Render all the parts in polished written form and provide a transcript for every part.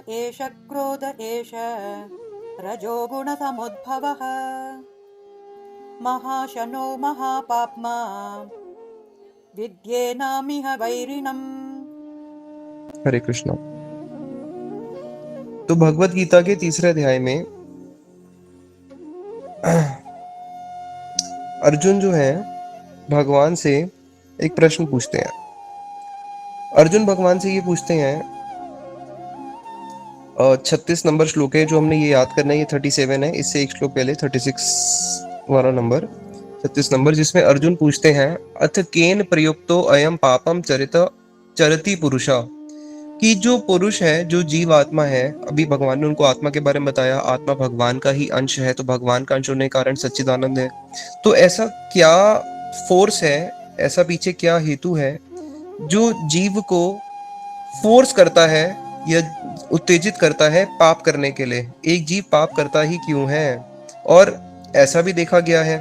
एष क्रोध एष रजोगुणसमुद्भवः महाशनो महापाप्मा विद्येनामिह वैरिणम्। हरे कृष्णा। तो भगवत गीता के तीसरे अध्याय में अर्जुन जो है भगवान से एक प्रश्न पूछते हैं। अर्जुन भगवान से ये पूछते हैं, 36 नंबर श्लोक है जो हमने ये याद करना है, ये 37 है, इससे एक श्लोक पहले 36 वाला नंबर 36 नंबर, जिसमें अर्जुन पूछते हैं अथ केन प्रयुक्तो अयम पापम चरति पुरुषा, कि जो पुरुष है, जो जीव आत्मा है, अभी भगवान ने उनको आत्मा के बारे में बताया, आत्मा भगवान का ही अंश है, तो भगवान का अंश होने के कारण सच्चिदानंद है। तो ऐसा क्या फोर्स है, ऐसा पीछे क्या हेतु है जो जीव को फोर्स करता है या उत्तेजित करता है पाप करने के लिए? एक जीव पाप करता ही क्यों है? और ऐसा भी देखा गया है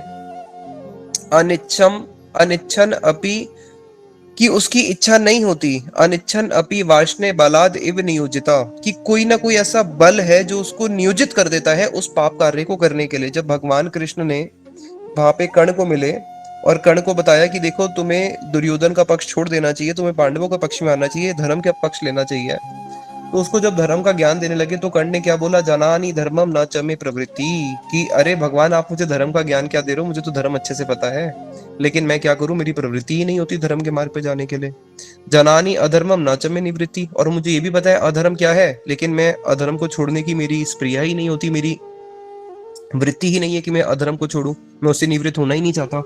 अनिच्छन अपि, कि उसकी इच्छा नहीं होती, अनिच्छन अपि वाष्णे बलाद इव नियोजिता, कि कोई ना कोई ऐसा बल है जो उसको नियोजित कर देता है उस पाप कार्य को करने के लिए। जब भगवान कृष्ण ने वहां पे कर्ण को मिले और कर्ण को बताया कि देखो तुम्हें दुर्योधन का पक्ष छोड़ देना चाहिए, तुम्हें पांडवों का पक्ष में आना चाहिए, धर्म का पक्ष लेना चाहिए, तो उसको जब धर्म का ज्ञान देने लगे तो कर्ण ने क्या बोला, जनानी धर्मम न च मे प्रवृत्ति, कि अरे भगवान आप मुझे धर्म का ज्ञान क्या दे रहे हो, मुझे तो धर्म अच्छे से पता है, लेकिन मैं क्या करूं, मेरी प्रवृत्ति ही नहीं होती धर्म के मार्ग पे जाने के लिए। जनानी अधर्मम न च मे निवृत्ति, और मुझे ये भी पता है अधर्म क्या है, लेकिन मैं अधर्म को छोड़ने की मेरी स्प्रिया ही नहीं होती, मेरी वृत्ति ही नहीं है कि मैं अधर्म को छोड़ूं, मैं उससे निवृत्त होना ही नहीं चाहता।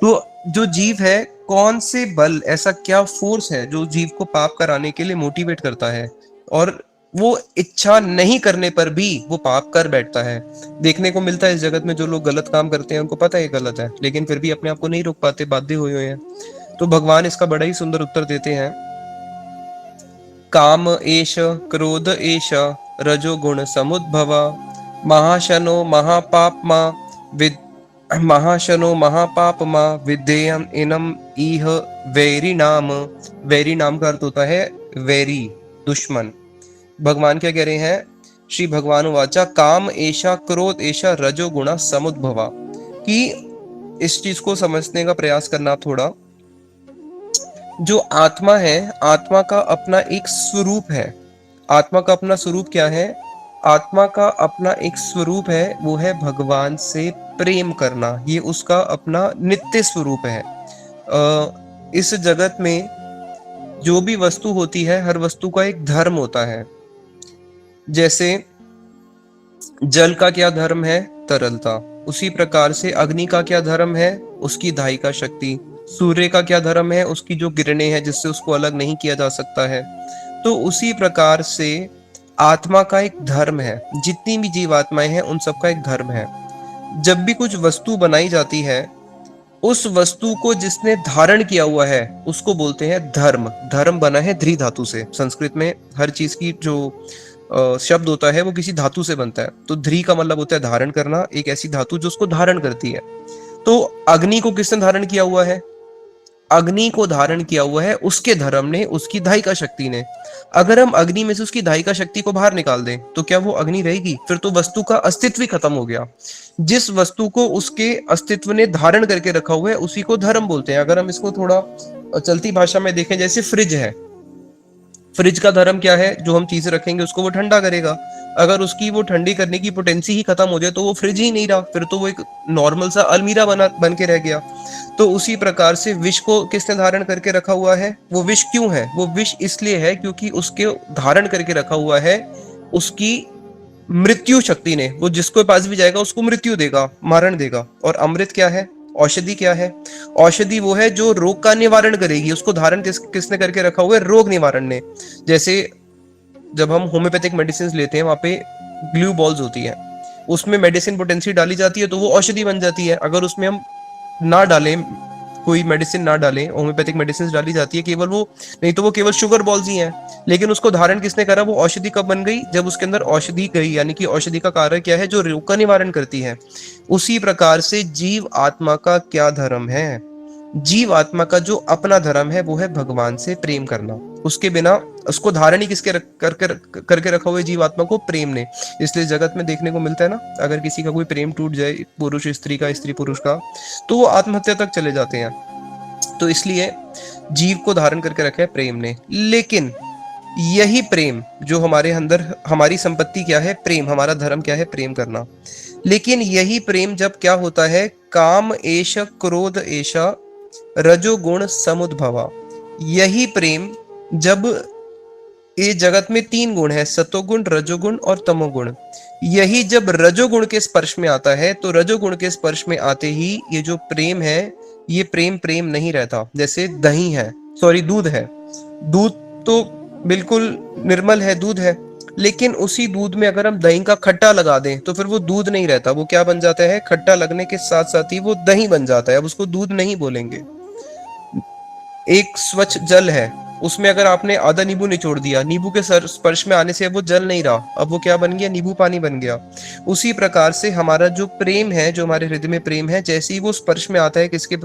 तो जो जीव है, कौन से बल, ऐसा क्या फोर्स है जो जीव को पाप कराने के लिए मोटिवेट करता है, और वो इच्छा नहीं करने पर भी वो पाप कर बैठता है? देखने को मिलता है इस जगत में जो लोग गलत काम करते हैं, उनको पता है गलत है, लेकिन फिर भी अपने आप को नहीं रोक पाते, बाध्य हुए हैं। तो भगवान इसका बड़ा ही सुंदर उत्तर देते हैं, काम एष क्रोध एष रजोगुण समुद्भव महाशनो महापापमा महाशनो महापापमा विधेयम इनम इह वैरी नाम। वैरी नाम का अर्थ होता है वैरी, दुश्मन। भगवान क्या कह रहे हैं? श्री भगवान वाचा काम एषा क्रोध एषा रजोगुणा समुद्भवा, कि इस चीज को समझने का प्रयास करना थोड़ा। जो आत्मा है, आत्मा का अपना एक स्वरूप है। आत्मा का अपना स्वरूप क्या है? आत्मा का अपना एक स्वरूप है, वो है भगवान से प्रेम करना, ये उसका अपना नित्य स्वरूप है। इस जगत में जो भी वस्तु होती है, हर वस्तु का एक धर्म होता है। जैसे जल का क्या धर्म है? तरलता। उसी प्रकार से अग्नि का क्या धर्म है? उसकी दाहिका शक्ति। सूर्य का क्या धर्म है? उसकी जो किरणें हैं जिससे उसको अलग नहीं किया जा सकता है। तो उसी प्रकार से आत्मा का एक धर्म है, जितनी भी जीव आत्माएं हैं उन सबका एक धर्म है। जब भी कुछ वस्तु बनाई जाती है, उस वस्तु को जिसने धारण किया हुआ है उसको बोलते हैं धर्म। धर्म बना है ध्री धातु से। संस्कृत में हर चीज की जो शब्द होता है वो किसी धातु से बनता है। तो ध्री का मतलब होता है धारण करना, एक ऐसी धातु जो उसको धारण करती है। तो अग्नि को किसने धारण किया हुआ है? अग्नि को धारण किया हुआ है उसके धर्म ने, उसकी दाहिका शक्ति ने। अगर हम अग्नि में से उसकी दाहिका शक्ति को बाहर निकाल दें तो क्या वो अग्नि रहेगी? फिर तो वस्तु का अस्तित्व ही खत्म हो गया। जिस वस्तु को उसके अस्तित्व ने धारण करके रखा हुआ है उसी को धर्म बोलते हैं। अगर हम इसको थोड़ा चलती भाषा में देखें, जैसे फ्रिज है, फ्रिज का धर्म क्या है? जो हम चीजें रखेंगे उसको वो ठंडा करेगा। अगर उसकी वो ठंडी करने की पोटेंसी ही खत्म हो जाए तो वो फ्रिज ही नहीं रहा, फिर तो वो एक नॉर्मल सा अलमीरा बन के रह गया। तो उसी प्रकार से विष को किसने धारण करके रखा हुआ है? वो विष क्यों है? वो विष इसलिए है क्योंकि उसके धारण करके रखा हुआ है उसकी मृत्यु शक्ति ने। वो जिसको पास भी जाएगा उसको मृत्यु देगा, मारण देगा। और अमृत क्या है? औषधि क्या है? औषधि वो है जो रोग का निवारण करेगी। उसको धारण किसने करके रखा हुआ है? रोग निवारण ने। जैसे जब हम होम्योपैथिक मेडिसिन लेते हैं, वहां पे ग्लू बॉल्स होती है, उसमें मेडिसिन पोटेंसी डाली जाती है तो वो औषधि बन जाती है। अगर उसमें हम ना डालें, कोई मेडिसिन ना डालें, होम्योपैथिक मेडिसिन डाली जाती है केवल वो, नहीं तो वो केवल शुगर बॉल्स ही हैं। लेकिन उसको धारण किसने करा? वो औषधि कब बन गई? जब उसके अंदर औषधि गई, यानी कि औषधि का कार्य क्या है? जो रोग का निवारण करती है। उसी प्रकार से जीव आत्मा का क्या धर्म है? जीव आत्मा का जो अपना धर्म है वो है भगवान से प्रेम करना। उसके बिना उसको धारण ही किसके करके रखा हुआ है जीवात्मा को, प्रेम ने। इसलिए जगत में देखने को मिलता है ना, अगर किसी का कोई प्रेम टूट जाए, पुरुष स्त्री का, स्त्री पुरुष का, तो वो आत्महत्या तक चले जाते हैं। तो इसलिए जीव को धारण करके रखा है प्रेम ने। लेकिन यही प्रेम जो हमारे अंदर, हमारी संपत्ति क्या है, प्रेम, हमारा धर्म क्या है, प्रेम करना। लेकिन यही प्रेम जब क्या होता है, काम एष क्रोध एष रजोगुण समुद्भवा, यही प्रेम जब, ये जगत में 3 गुण है, सतोगुण, रजोगुण और तमोगुण, यही जब रजोगुण के स्पर्श में आता है, तो रजोगुण के स्पर्श में आते ही ये जो प्रेम है, ये प्रेम प्रेम नहीं रहता। जैसे दही है, सॉरी दूध है, दूध तो बिल्कुल निर्मल है, दूध है, लेकिन उसी दूध में अगर हम दही का खट्टा लगा दें तो फिर वो दूध नहीं रहता, वो क्या बन जाता है, खट्टा लगने के साथ साथ ही वो दही बन जाता है। अब उसको दूध नहीं बोलेंगे। एक स्वच्छ जल है, उसमें अगर आपने आधा नींबू निचोड़ दिया, नींबू के स्पर्श में आने से अब वो जल नहीं रहा, अब वो क्या बन गया, नींबू पानी बन गया। उसी प्रकार से हमारा जो प्रेम है, जो हमारे हृदय में प्रेम है, जैसे ही वो स्पर्श में आता है किसके,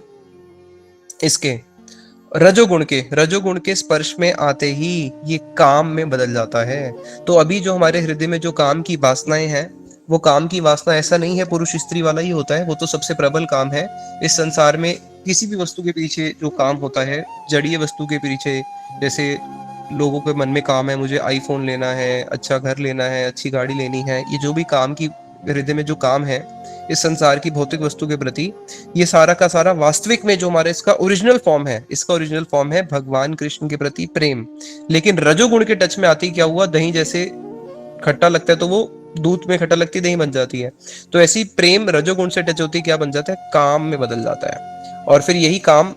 इसके रजोगुण के स्पर्श में आते ही ये काम में बदल जाता है। तो अभी जो हमारे हृदय में जो काम की वासनाएं हैं, वो काम की वासना ऐसा नहीं है पुरुष स्त्री वाला ही होता है, वो तो सबसे प्रबल काम है इस संसार में। किसी भी वस्तु के पीछे जो काम होता है, जड़ीय वस्तु के पीछे, जैसे लोगों के मन में काम है, मुझे आईफोन लेना है, अच्छा घर लेना है, अच्छी गाड़ी लेनी है, ये जो भी काम की हृदय में जो काम है इस संसार की भौतिक वस्तु के प्रति, ये सारा का सारा वास्तविक में जो हमारा इसका ओरिजिनल फॉर्म है, इसका ओरिजिनल फॉर्म है भगवान कृष्ण के प्रति प्रेम। लेकिन रजोगुण के टच में आती क्या हुआ, दही जैसे खट्टा लगता है तो वो दूध में खट्टा लगती है, दही बन जाती है। तो ऐसी प्रेम रजोगुण से टच होती, क्या बन जाता है, काम में बदल जाता है। और फिर यही काम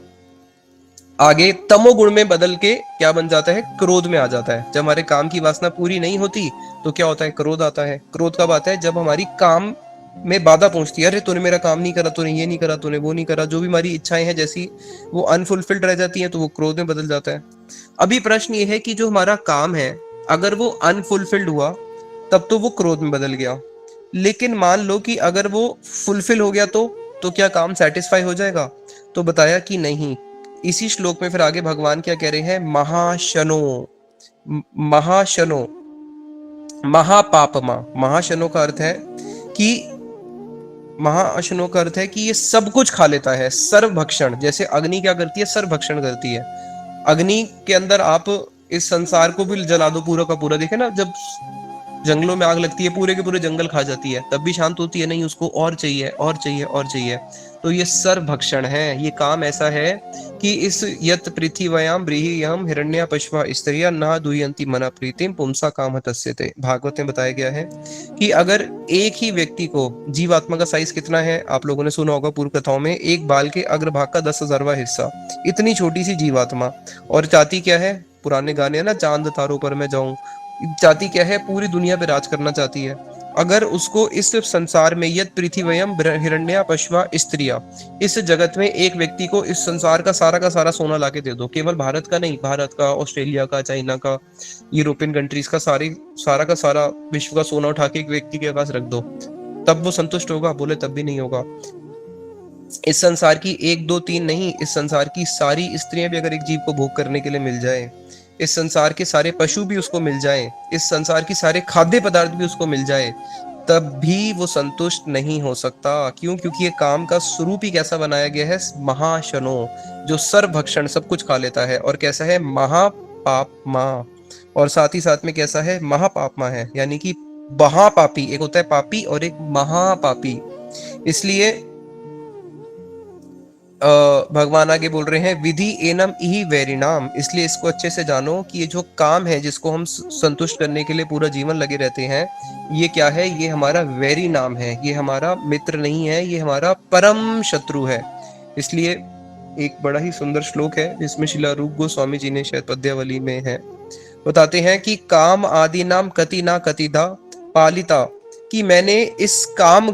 आगे तमोगुण में बदल के क्या बन जाता है, क्रोध में आ जाता है। जब हमारे काम की वासना पूरी नहीं होती तो क्या होता है, क्रोध आता है। क्रोध कब आता है, जब हमारी काम में बाधा पहुंचती है, अरे तूने मेरा काम नहीं करा, तूने ये नहीं करा, तूने वो नहीं करा, जो भी हमारी इच्छाएं हैं जैसी वो अनफुलफिल्ड रह जाती हैं, तो वो क्रोध में बदल जाता है। अभी प्रश्न ये है कि जो हमारा काम है अगर वो अनफुलफिल्ड हुआ तब तो वो क्रोध में बदल गया, लेकिन मान लो कि अगर वो फुलफिल हो गया तो क्या काम सेटिस्फाई हो जाएगा, तो बताया कि नहीं। इसी श्लोक में फिर आगे भगवान क्या कह रहे हैं, महाशनो, महाशनो, महापापमा। महाशनो का अर्थ है कि, महाअशनो का अर्थ है कि ये सब कुछ खा लेता है, सर्वभक्षण। जैसे अग्नि क्या करती है, सर्वभक्षण करती है। अग्नि के अंदर आप इस संसार को भी जला दो पूरा का पूरा, देखे ना जब जंगलों में आग लगती है, पूरे के पूरे जंगल खा जाती है, तब भी शांत होती है नहीं, उसको और चाहिए और चाहिए और चाहिए। तो ये सर्वभक्षण है, ये काम ऐसा है कि इस यत पृथ्व्याम ब्रीहियम हिरण्या पश्वा स्त्रिया न दुयंती मना प्रीतिम पुंसा काम तस्यते। भागवत में बताया गया है कि अगर एक ही व्यक्ति को, जीवात्मा का साइज कितना है आप लोगों ने सुना होगा पूर्व कथाओं में, एक बाल के अग्रभाग का 10,000वां हिस्सा, इतनी छोटी सी जीवात्मा, और चाहती क्या है, पुराने गाने है ना, चांद तारों पर मैं जाऊं, चाहती क्या है, पूरी दुनिया पे राज करना चाहती है। अगर उसको इस संसार में यद पृथ्व्यम हिरण्या पश्वा स्त्रिया, इस जगत में एक व्यक्ति को इस संसार का सारा सोना लाके दे दो, केवल भारत का नहीं, भारत का, ऑस्ट्रेलिया का, चाइना का, यूरोपियन कंट्रीज का, सारा का सारा विश्व का सोना उठा के एक व्यक्ति के पास रख दो, तब वो संतुष्ट होगा, बोले तब भी नहीं होगा। इस संसार की 1 2 3 नहीं, इस संसार की सारी स्त्रियां भी अगर एक जीव को भोग करने के लिए मिल जाए, इस संसार के सारे पशु भी उसको मिल जाए, इस संसार की सारे खाद्य पदार्थ भी उसको मिल जाए, तब भी वो संतुष्ट नहीं हो सकता। क्यों? क्योंकि ये काम का स्वरूप ही कैसा बनाया गया है, महाशनो, जो सर्वभक्षण, सब कुछ खा लेता है, और कैसा है, महापापमा, और साथ ही साथ में कैसा है, महापापमा है, यानी कि महापापी। एक होता है पापी और एक महापापी। इसलिए भगवान आगे बोल रहे हैं, विधि एनम इहि वैरिणाम, इसलिए इसको अच्छे से जानो कि ये जो काम है जिसको हम संतुष्ट करने के लिए पूरा जीवन लगे रहते हैं, ये क्या है, ये हमारा वैरी नाम है, ये हमारा मित्र नहीं है, ये हमारा परम शत्रु है। इसलिए एक बड़ा ही सुंदर श्लोक है जिसमें श्रील रूप गोस्वामी जी ने शायद पद्यावली में है, बताते हैं कि काम आदि नाम कति ना कतिधा पालिता, कि मैंने इस काम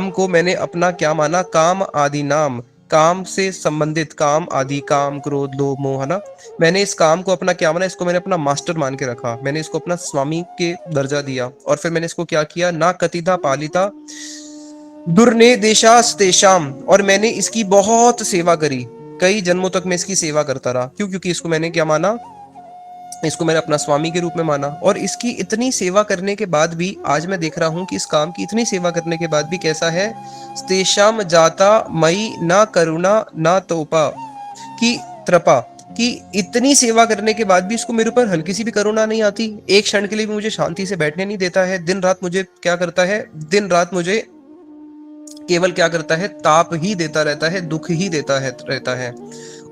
को मैंने अपना क्या माना, काम आदि नाम, काम से संबंधित, काम आदि, काम क्रोध लोभ मोह, है ना, मैंने इस काम को अपना क्या माना, इसको मैंने अपना मास्टर मान के रखा, मैंने इसको अपना स्वामी के दर्जा दिया, और फिर मैंने इसको क्या किया, ना कतिधा पालिता दुर्निदेशास्तेषाम, और मैंने इसकी बहुत सेवा करी, कई जन्मों तक मैं इसकी सेवा करता रहा। क्यों? क्योंकि इसको मैंने क्या माना, इसको मैंने अपना स्वामी के रूप में माना, और इसकी इतनी सेवा करने के बाद भी आज मैं देख रहा हूँ कि इस काम की इतनी सेवा करने के बाद भी कैसा है, तेषाम जाता मई ना करुणा ना तोपा, कि त्रपा, कि इतनी सेवा करने के बाद भी इसको मेरे ऊपर हल्की सी भी करुणा नहीं आती, एक क्षण के लिए भी मुझे शांति से बैठने नहीं देता है, दिन रात मुझे क्या करता है, दिन रात मुझे केवल क्या करता है, ताप ही देता रहता है, दुख ही देता है रहता है।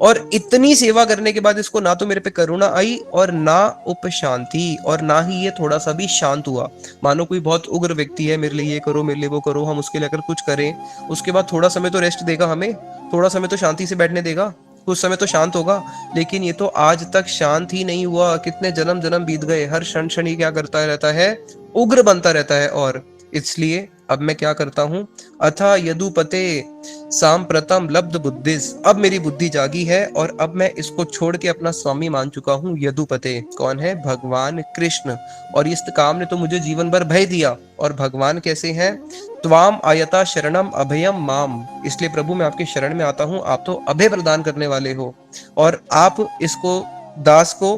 और इतनी सेवा करने के बाद इसको ना तो मेरे पे करुणा आई और ना उपशांति, और ना ही ये थोड़ा सा भी शांत हुआ। मानो कोई बहुत उग्र व्यक्ति है, मेरे लिए ये करो, मेरे लिए वो करो, हम उसके लिए अगर कुछ करें, उसके बाद थोड़ा समय तो रेस्ट देगा हमें, थोड़ा समय तो शांति से बैठने देगा, कुछ समय तो शांत होगा। लेकिन ये तो आज तक शांत ही नहीं हुआ, कितने जन्म जन्म बीत गए, हर क्षण क्षण ही क्या करता रहता है, उग्र बनता रहता है। और इसलिए अब मैं क्या करता हूं, अथा यदुपते सांप्रतम लब्ध बुद्धिस, अब मेरी बुद्धि जागी है और अब मैं इसको छोड़ के अपना स्वामी मान चुका हूं। यदुपते कौन है, भगवान कृष्ण। और इस काम ने तो मुझे जीवन भर भय दिया, और भगवान कैसे हैं, त्वाम आयता शरणम अभयम माम, इसलिए प्रभु मैं आपके शरण में आता हूं, आप तो अभय प्रदान करने वाले हो, और आप इसको दास को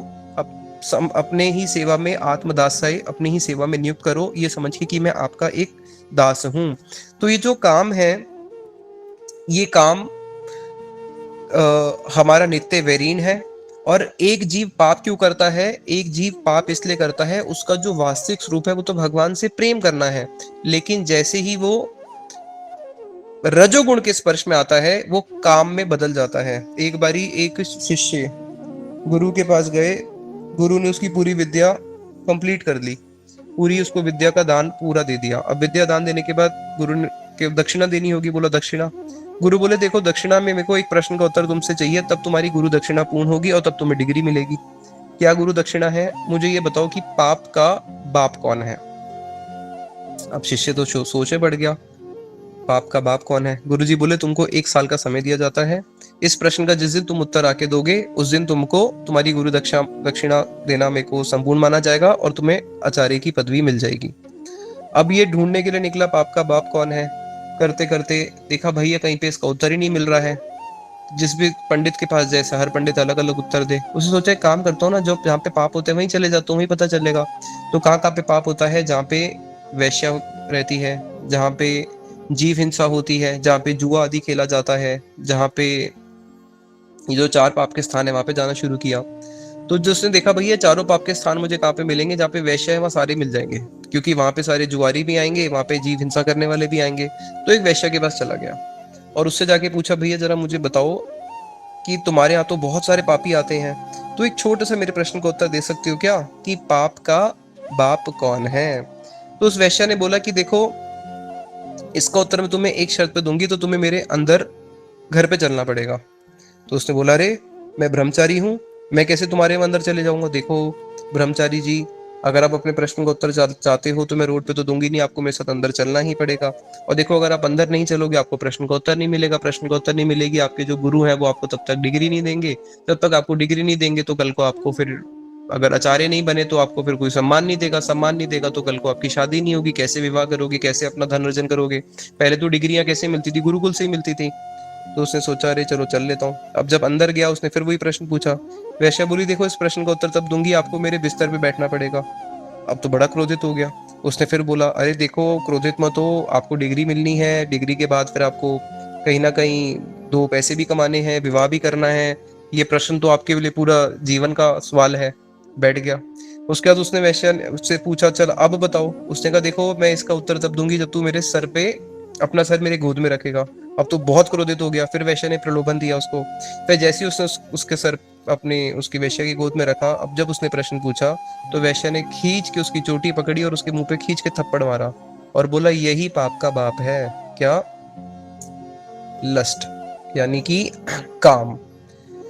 अपने ही सेवा में, आत्मदास से अपनी ही सेवा में नियुक्त करो, ये समझ के कि मैं आपका एक दास हूं। तो ये जो काम है, ये काम हमारा नित्य वैरीन है। और एक जीव पाप क्यों करता है, एक जीव पाप इसलिए करता है, उसका जो वास्तविक स्वरूप है वो तो भगवान से प्रेम करना है, लेकिन जैसे ही वो रजोगुण के स्पर्श में आता है वो काम में बदल जाता है। एक बारी एक शिष्य गुरु के पास गए, गुरु ने उसकी पूरी विद्या कंप्लीट कर ली, पूरी उसको विद्या का दान पूरा दे दिया। अब विद्या दान देने के बाद गुरु ने के दक्षिणा देनी होगी, बोला दक्षिणा। गुरु बोले देखो दक्षिणा में मेरे को एक प्रश्न का उत्तर तुमसे चाहिए, तब तुम्हारी गुरु दक्षिणा पूर्ण होगी और तब तुम्हें डिग्री मिलेगी। क्या गुरु दक्षिणा है, मुझे ये बताओ कि पाप का बाप कौन है। अब शिष्य तो सोचे पड़ गया, पाप का बाप कौन है। गुरुजी बोले तुमको 1 साल का समय दिया जाता है, इस प्रश्न का जिस दिन तुम उत्तर आके दोगे उस दिन तुमको तुम्हारी गुरु दक्षिणा देना मेरे को संपूर्ण माना जाएगा और तुम्हें आचार्य की पदवी मिल जाएगी। अब ये ढूंढने के लिए निकला पाप का बाप कौन है, करते करते देखा भैया कहीं पे इसका उत्तर ही नहीं मिल रहा है। जिस भी पंडित के पास जैसा, हर पंडित अलग अलग उत्तर दे। उसे सोचा एक काम करता हूँ ना, जो जहाँ पे पाप होते हैं वहीं चले जाता हूँ, वहीं पता चलेगा। तो कहाँ कहाँ पे पाप होता है, जहाँ पे वैश्या रहती है, जहाँ पे जीव हिंसा होती है, जहाँ पे जुआ आदि खेला जाता है, जहाँ पे ये जो 4 पाप के स्थान है वहां पे जाना शुरू किया। तो जो उसने देखा भैया चारों पाप के स्थान मुझे कहाँ पे मिलेंगे, जहाँ पे वैश्य है वहाँ सारे मिल जाएंगे, क्योंकि वहां पे सारे जुआरी भी आएंगे, वहां पे जीव हिंसा करने वाले भी आएंगे। तो एक वैश्य के पास चला गया और उससे जाके पूछा भैया जरा मुझे बताओ कि तुम्हारे यहाँ तो बहुत सारे पापी आते हैं, तो एक छोटे से मेरे प्रश्न का उत्तर दे सकते हो क्या, कि पाप का बाप कौन है। तो उस वैश्य ने बोला कि देखो इसका उत्तर मैं तुम्हें एक शर्त पे दूंगी, तो तुम्हें मेरे अंदर घर पे चलना पड़ेगा। तो उसने बोला अरे मैं ब्रह्मचारी हूँ, मैं कैसे तुम्हारे अंदर चले जाऊंगा। देखो ब्रह्मचारी जी, अगर आप अपने प्रश्न का उत्तर चाहते हो तो मैं रोड पे तो दूंगी नहीं, आपको मेरे साथ अंदर चलना ही पड़ेगा। और देखो अगर आप अंदर नहीं चलोगे आपको प्रश्न का उत्तर नहीं मिलेगा, प्रश्न का उत्तर नहीं मिलेगी, आपके जो गुरु हैं वो आपको तब तक डिग्री नहीं देंगे, जब तक आपको डिग्री नहीं देंगे तो कल को आपको फिर अगर आचार्य नहीं बने तो आपको फिर कोई सम्मान नहीं देगा, सम्मान नहीं देगा तो कल को आपकी शादी नहीं होगी, कैसे विवाह करोगे, कैसे अपना धन अर्जन करोगे। पहले तो डिग्रियां कैसे मिलती थी, गुरुकुल से ही मिलती थी। तो उसने सोचा अरे चलो चल लेता हूँ। अब जब अंदर गया उसने फिर वही प्रश्न पूछा। वैश्या बोली देखो इस प्रश्न का उत्तर तब दूंगी आपको मेरे बिस्तर पे बैठना पड़ेगा। अब तो बड़ा क्रोधित हो गया। उसने फिर बोला अरे देखो क्रोधित मत हो, आपको डिग्री मिलनी है, डिग्री के बाद फिर आपको कहीं ना कहीं 2 पैसे भी कमाने हैं, विवाह भी करना है, ये प्रश्न तो आपके लिए पूरा जीवन का सवाल है। बैठ गया। उसके बाद उसने वैश्या उससे पूछा चल अब बताओ। उसने कहा देखो मैं इसका उत्तर तब दूंगी जब तू मेरे सर पे अपना सर मेरे गोद में रखेगा। अब तो बहुत क्रोधित हो गया। फिर वैश्य ने प्रलोभन दिया उसको। फिर जैसे ही उसने उसके सर अपने उसकी वैश्या की गोद में रखा, अब जब उसने प्रश्न पूछा तो वैश्य ने खींच के उसकी चोटी पकड़ी और उसके मुंह पे खींच के थप्पड़ मारा और बोला यही पाप का बाप है। क्या? लस्ट, यानी कि काम।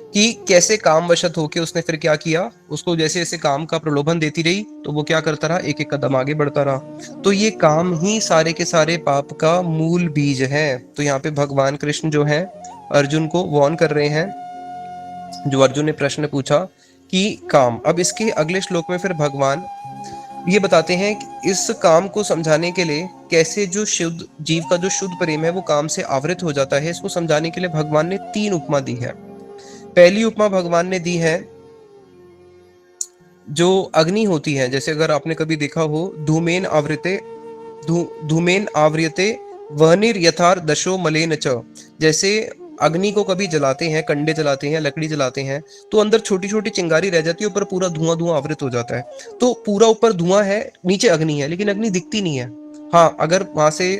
कि कैसे काम वशत होके उसने फिर क्या किया, उसको जैसे जैसे काम का प्रलोभन देती रही तो वो क्या करता रहा, एक एक कदम आगे बढ़ता रहा। तो ये काम ही सारे के सारे पाप का मूल बीज है। तो यहाँ पे भगवान कृष्ण जो है अर्जुन को वार्न कर रहे हैं। जो अर्जुन ने प्रश्न पूछा कि काम, अब इसके अगले श्लोक में फिर भगवान ये बताते हैं कि इस काम को समझाने के लिए कैसे जो शुद्ध जीव का जो शुद्ध प्रेम है वो काम से आवृत हो जाता है। इसको समझाने के लिए भगवान ने 3 उपमा दी है। पहली उपमा भगवान ने दी है जो अग्नि होती है, जैसे अगर आपने कभी देखा हो, धूमेन आव्रियते वह्निर यथार दशो मलेन च। जैसे अग्नि को कभी जलाते हैं, कंडे जलाते हैं, लकड़ी जलाते हैं, तो अंदर छोटी छोटी चिंगारी रह जाती है, ऊपर पूरा धुआं धुआं आवृत हो जाता है। तो पूरा ऊपर धुआं है, नीचे अग्नि है, लेकिन अग्नि दिखती नहीं है। हाँ, अगर वहां से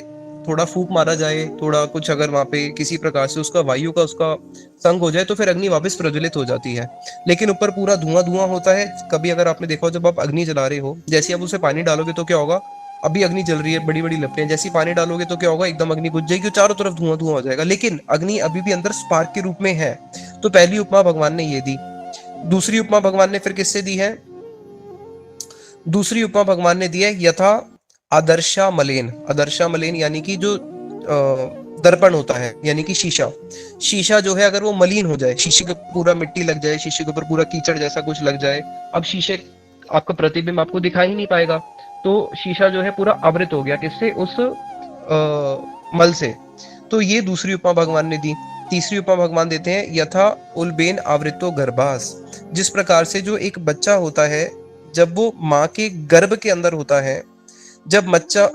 थोड़ा फूंक मारा जाए, थोड़ा कुछ अगर वहां पे किसी प्रकार से उसका वायु का उसका संग हो जाए, तो फिर अग्नि वापस प्रज्वलित हो जाती है। लेकिन ऊपर पूरा धुआं धुआं होता है। कभी अगर आपने देखा हो, जब आप अग्नि जला रहे हो, जैसे आप उसे पानी डालोगे तो क्या होगा, अभी अग्नि जल रही है, बड़ी बड़ी लपटें, जैसी पानी डालोगे तो क्या होगा, एकदम अग्नि बुझ जाएगी, चारों तरफ धुआं धुआं हो जाएगा, लेकिन अग्नि अभी भी अंदर स्पार्क के रूप में है। तो पहली उपमा भगवान ने ये दी। दूसरी उपमा भगवान ने फिर किससे दी है? दूसरी उपमा भगवान ने दी है यथा आदर्शा मलेन। आदर्शा मलेन यानी कि जो दर्पण होता है, यानी कि शीशा। शीशा जो है, अगर वो मलिन हो जाए, शीशे के पूरा मिट्टी लग जाए, शीशे के ऊपर पूरा कीचड़ जैसा कुछ लग जाए, अब शीशे आपका प्रतिबिंब आपको दिखाई ही नहीं पाएगा। तो शीशा जो है पूरा आवृत हो गया, किससे? उस मल से। तो ये दूसरी उपमा भगवान ने दी। तीसरी उपमा भगवान देते हैं यथा उल्बेन आवृतो गर्भास। जिस प्रकार से जो एक बच्चा होता है, जब वो माँ के गर्भ के अंदर होता है, जब बच्चा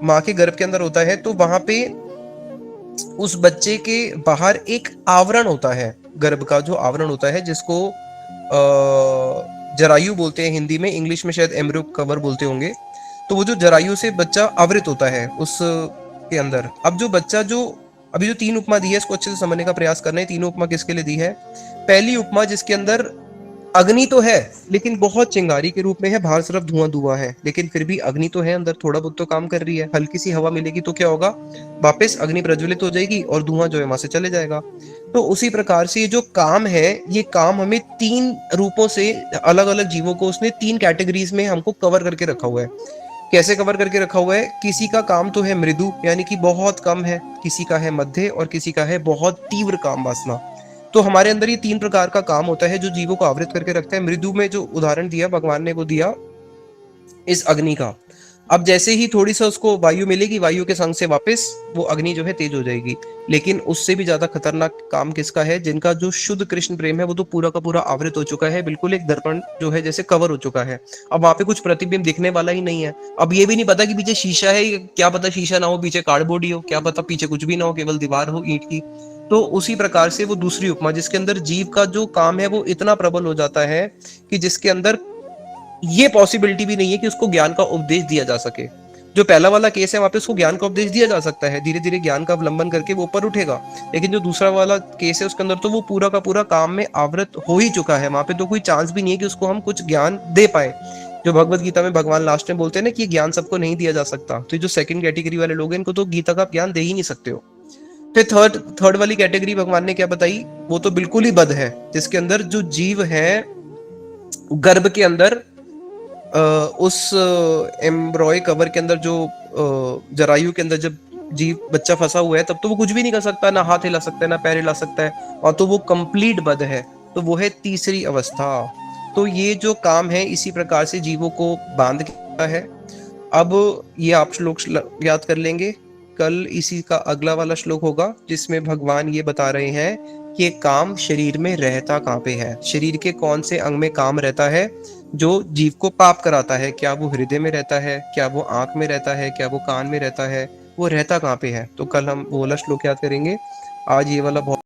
माँ के गर्भ के अंदर होता है, तो वहां पे उस बच्चे के बाहर एक आवरण होता है, गर्भ का जो आवरण होता है, जिसको जरायु बोलते हैं हिंदी में, इंग्लिश में शायद एम्ब्रियो कवर बोलते होंगे। तो वो जो जरायु से बच्चा आवृत होता है उस के अंदर। अब जो बच्चा जो अभी जो तीन उपमा दी है, इसको अच्छे से समझने का प्रयास करना है। तीनों उपमा किसके लिए दी है? पहली उपमा जिसके अंदर अग्नि तो है, लेकिन बहुत चिंगारी के रूप में है, बाहर सिर्फ धुआं धुआं है, लेकिन फिर भी अग्नि तो है, अंदर थोड़ा बहुत तो काम कर रही है। हल्की सी हवा मिलेगी तो क्या होगा, वापस अग्नि प्रज्वलित हो जाएगी और धुआं जो है वहां से चले जाएगा। तो उसी प्रकार से ये जो काम है, ये काम हमें तीन रूपों से, अलग अलग जीवों को उसने तीन कैटेगरीज में हमको कवर करके रखा हुआ है। कैसे कवर करके रखा हुआ है? किसी का काम तो है मृदु, यानी कि बहुत कम है, किसी का है मध्य, और किसी का है बहुत तीव्र काम वासना। तो हमारे अंदर ये तीन प्रकार का काम होता है जो जीवों को आवृत करके रखता है। मृदु में जो उदाहरण दिया भगवान ने, वो दिया इस अग्नि का। अब जैसे ही थोड़ी सा उसको वायु मिलेगी, वायु के संग से वापस वो अग्नि जो है तेज हो जाएगी। लेकिन उससे भी ज्यादा खतरनाक काम किसका है? जिनका जो शुद्ध कृष्ण प्रेम है, वो तो पूरा का पूरा आवृत हो चुका है, बिल्कुल एक दर्पण जो है जैसे कवर हो चुका है। अब वहां पे कुछ प्रतिबिंब दिखने वाला ही नहीं है। अब ये भी नहीं पता कि पीछे शीशा है, क्या पता शीशा ना हो, पीछे कार्डबोर्ड ही हो, क्या पता पीछे कुछ भी ना हो, केवल दीवार हो ईंट की। तो उसी प्रकार से वो दूसरी उपमा, जिसके अंदर जीव का जो काम है वो इतना प्रबल हो जाता है कि जिसके अंदर ये पॉसिबिलिटी भी नहीं है कि उसको ज्ञान का उपदेश दिया जा सके। जो पहला वाला केस है, वहां पे उसको ज्ञान का उपदेश दिया जा सकता है, धीरे धीरे ज्ञान का अवलंबन करके वो ऊपर उठेगा। लेकिन जो दूसरा वाला केस है, उसके अंदर तो वो पूरा का पूरा काम में आवृत हो ही चुका है, वहां पे तो कोई चांस भी नहीं है कि उसको हम कुछ ज्ञान दे पाए। जो भगवत गीता में भगवान लास्ट में बोलते हैं ना कि ज्ञान सबको नहीं दिया जा सकता, तो जो सेकंड कैटेगरी वाले लोग हैं, इनको तो गीता का ज्ञान दे ही नहीं सकते हो। फिर थर्ड वाली कैटेगरी भगवान ने क्या बताई? वो तो बिल्कुल ही बद है, जिसके अंदर जो जीव है गर्भ के अंदर, उस एम्ब्रॉय कवर के अंदर, जो जरायु के अंदर जब जीव बच्चा फंसा हुआ है, तब तो वो कुछ भी नहीं कर सकता, ना हाथ हिला सकता है, ना पैर हिला सकता है, और तो वो कंप्लीट बद है। तो वो है तीसरी अवस्था। तो ये जो काम है, इसी प्रकार से जीवों को बांध के है। अब ये आप श्लोक याद कर लेंगे। कल इसी का अगला वाला श्लोक होगा, जिसमें भगवान ये बता रहे हैं कि काम शरीर में रहता कहाँ पे है, शरीर के कौन से अंग में काम रहता है जो जीव को पाप कराता है। क्या वो हृदय में रहता है, क्या वो आंख में रहता है, क्या वो कान में रहता है, वो रहता कहाँ पे है? तो कल हम वो वाला श्लोक याद करेंगे। आज ये वाला बहुत